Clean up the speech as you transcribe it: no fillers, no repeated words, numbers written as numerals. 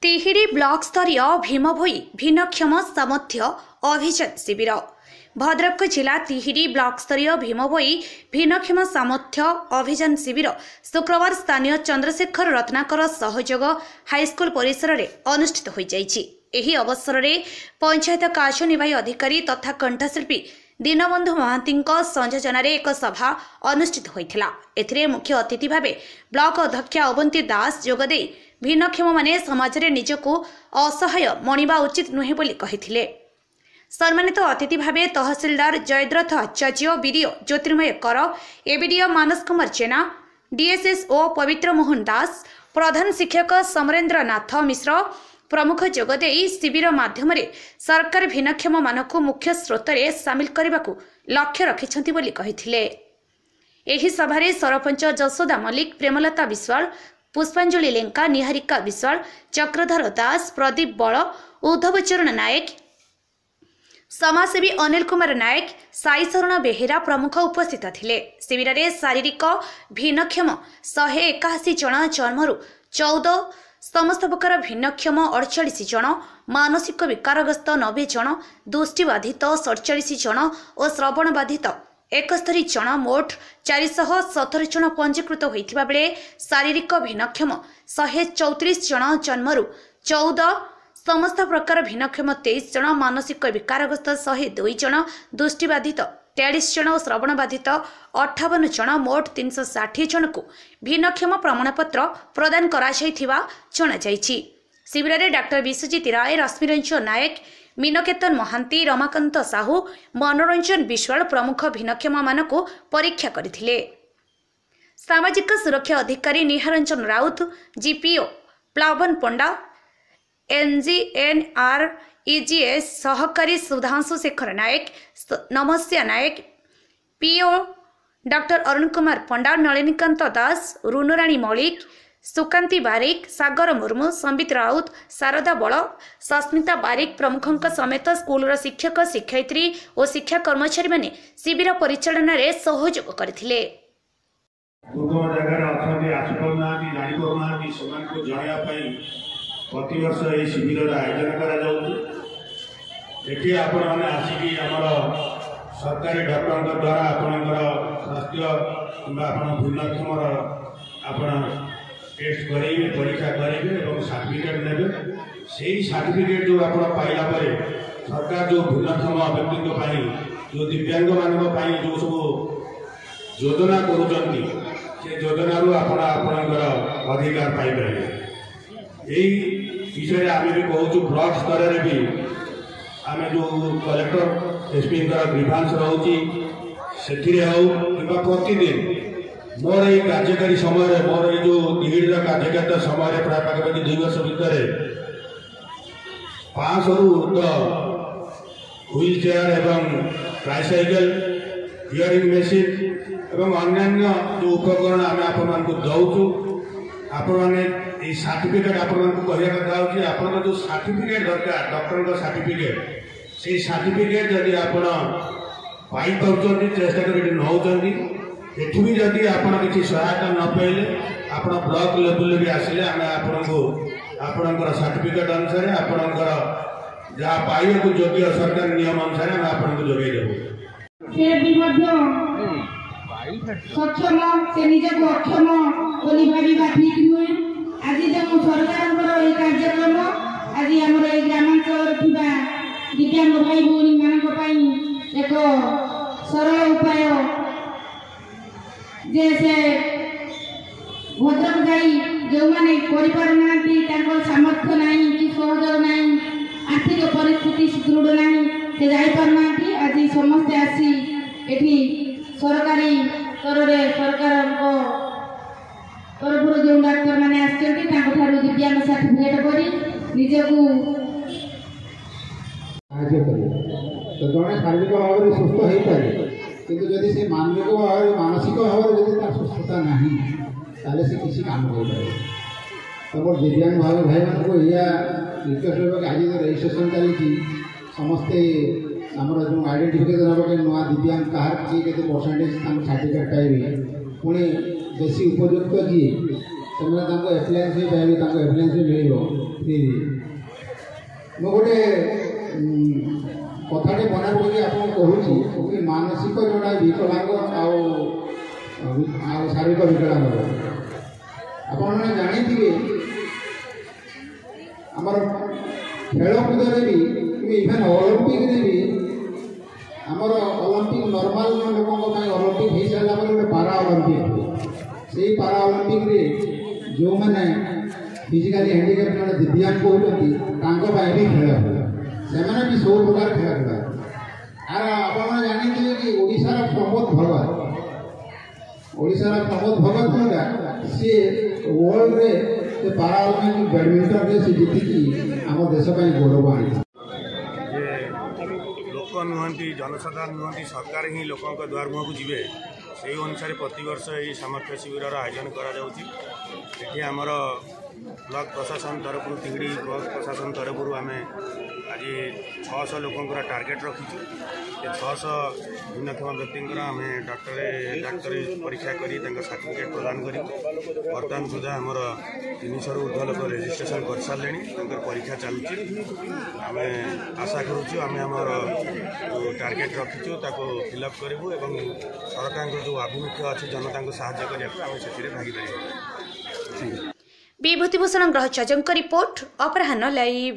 तिहिडी block स्तरीय भीमभोई भिन्नक्षम सामर्थ्य अभियान शिविर भद्रक जिला तिहिडी ब्लॉक स्तरीय भीमभोई भिन्नक्षम सामर्थ्य अभियान शिविर शुक्रवार स्थानीय चंद्रशेखर रत्नाकर सहयोग हाईस्कल परिसर में अनुष्ठित हो जाइछि। एही अवसर में पंचायत कार्यनिर्वाही अधिकारी तथा कंठशिल्पी दीनबंधु महांती संयोजन एक सभा अनुष्ठित होइथिला। एथिरे मुख्य अतिथि भावे ब्लॉक अध्यक्ष अवंती दास जोगदे भिन्नक्षम माने समाज रे निजको असहाय मणिबा उचित नुहे बोली कहिथिले। सम्मानित अतिथि भावे तहसीलदार जयद्रथ आचार्य, बीडीओ ज्योतिर्मय कर, एबीडीओ मानस कुमार जेना, डीएसएसओ पवित्र मोहन दास, प्रधान शिक्षक समरेन्द्र नाथ मिश्र प्रमुख जोगदे शिविर माध्यम सरकार भिन्नक्षम मानक मुख्य स्रोत में सामिल करने को लक्ष्य रखिछंती बोली कहिथिले। एही सभारे सरपंच जसोदा मल्लिक, प्रेमलता विश्वाल, पुष्पांजलि लेंका, निहारिका विश्वाल, चक्रधर दास, प्रदीप बल, उद्धवचरण नायक, समाजसेवी अनिल कुमार नायक, साई शरण बेहेरा प्रमुख उपस्थित थिले। शिविर में शारीरिक भिन्नक्षम 181 जन, जन्मरू 14, समस्त प्रकार भिन्नक्षम 48 जन, मानसिक विकारग्रस्त 90 जन, दृष्टिबाधित 47 जन और श्रवण बाधित 71 जन, मोट 417 जन पंजीकृत होइथिबा बेले शारीरिक भिन्नक्षम 134 जन, जन्मरू 14, समस्त प्रकार भिन्नक्षम 23 जन, मानसिक विकारग्रस्त 102 जन, दृष्टिबाधित 43 जन और श्रवण बाधित 58 जन, मोट 360 जन को भिन्नक्षम प्रमाणपत्र प्रदान कराଯାଇथिबा जणाଯାଇଛି। शिविर में डाक्टर विश्वजित राय, रश्मिरंजन नायक, मीनकेतन महांती, रमाकांत साहू, मनोरंजन विश्वाल प्रमुख भिन्नक्षम मानक परीक्षा करथिले। सामाजिक सुरक्षा अधिकारी निहारंजन राउत, जीपीओ प्लावन पंडा, एनजीएनआर इजीएस सहकारी सुधांशु शेखर नायक, नमस्या नायक, पीओ डॉक्टर अरुण कुमार पंडा, नलिनीकांत दास, रुनुराणी मल्लिक, सुकांती बारिक, सागर मुर्मू, संबित राउत, शारदा बल, सस्मिता बारिक प्रमुखों समेत स्कूल शिक्षक, शिक्षयित्री और शिक्षा कर्मचारी माने शिविर परिचालन में सहयोग करथिले। प्रतिवर्ष ये शिविर आयोजन करी आपण आसिकी सरकारी डॉक्टर द्वारा आपणकर स्वास्थ्य कि भिन्नक्षम टेस्ट करेंगे, परीक्षा करेंगे और सर्टिफिकेट नेबे। से सर्टिफिकेट जो आप पाइला पर सरकार जो भिन्नक्षम व्यक्ति जो दिव्यांग मान जो सब योजना करुँच से योजन आपणकर अधिकार पाइपर। यही विषय आम भी कहूँ ब्लॉक स्तर में भी आम जो कलेक्टर एसपी ग्रीभांस रोचे से प्रतिदिन मोर ये कार्यकारी समय मोर ये जो तिहिडी कार्यकारिता समय प्राय पाखापाखि 2 वर्ष भितर 500 रु ऊर्ध्व व्हील चेयर एवं ट्राइसाइकेल, हियरिंग मेसीन एवं अन्य जो उपकरण आम आप दौचु। आपण सर्टिफिकेट आपको कहना कथा हो आप जो सर्टिफिकेट दरकार डॉक्टर सर्टिफिकेट से सर्टिफिकेट जदि आप चेष्टा कर नौकरी एठू भी जदि आप किसी सहायता न पाइले आप ब्लॉक लेवल भी आसिले आम आपणकर सर्टिफिकेट अनुसार आपणकर जहाँ पाइबा को योग्य सरकार नियम अनुसार आम आपको जोगेदेबू। सक्षम से निजक अक्षम बोली भाविबा ठीक नुहे। आज जो सरकार कार्यक्रम आज आम ग्रामांचल दिव्यांग भाई भौणी मान एक सरल उपाय जे से भद्रक जाई जो मैंने सामर्थ्य ना कि सहयोग ना आर्थिक परिस्थिति सुदृढ़ ना से जापारना आज समस्ते आसी एठी सरकारी स्तर में सरकार तरफ जो डाक्तर मैंने आसठार दिव्यांग सर्टिफिकेट कर निजकू तो जड़े शारीरिक भाव में सुस्थ हो पारे किंतु जदि से मानसिक भाव मानसिक भाव में सुस्थता ना ताले से किसी काम कर तो दिव्यांग भाई भाई मान को या रिक्वेस्ट आज जो रजिस्ट्रेशन चली समस्ते आमर जो आइडेंटिफिकेशन हम कि नुआ दिव्यांग कहार किए के परसेंटेज सर्टिफिकेट पाइबे पुणी बेसी उपयुक्त किए से एप्लायंस भी पाइबे एप्लायंस भी मिल फ्री मु गोटे कथाटे बना पड़ी आपको कहूँ कि मानसिक जोड़ा विकलांग आ शारीरिक विकलांग आपने जानी आमर खेलकूद भी इभेन ओलंपिक भी आमर ओलंपिक नॉर्मल लोक ओलंपिक हो सारा गोटे पारा ओलंपिक से पारा ओलंपिक रे जो मैंने फिजिकाली हैंडिकैप जो दिव्यांग कहते भी खेल हुए से भी सब प्रकार खेल खेल आर आप जानी कि ओडिशार प्रमोद भगत सी वर्ल्ड रे पारा ओलंपिक बैडमिंटन रे से जीतिकी आम देश गौरव आनी लोक नुहति जनसाधारण नुहति सरकार ही लोकों द्वार मुहक जी से अनुसार प्रतिवर्ष ये सामर्थ्य शिविर आयोजन कर ब्लॉक प्रशासन तरफ तिहिड़ी ब्लॉक प्रशासन तरफ आम आज 600 लोकंर टार्गेट रखीचु 600 भिन्नक्षम व्यक्ति आम डाक्तरी परीक्षा कर सर्टिफिकेट प्रदान कर बर्तमान सुधा आमर 300 ऊर्ध लोक रेजिस्ट्रेशन कर सारे परीक्षा चलुची आम आशा करुचु आम टार्गेट रखीचु फिलअप करूँ और सरकार जो आभिमुख्य अच्छी जनता को साहाय्य करने भागीदारी। विभूतिभूषण ग्रहचजଙ୍କ रिपोर्ट अपराह्न लाइव।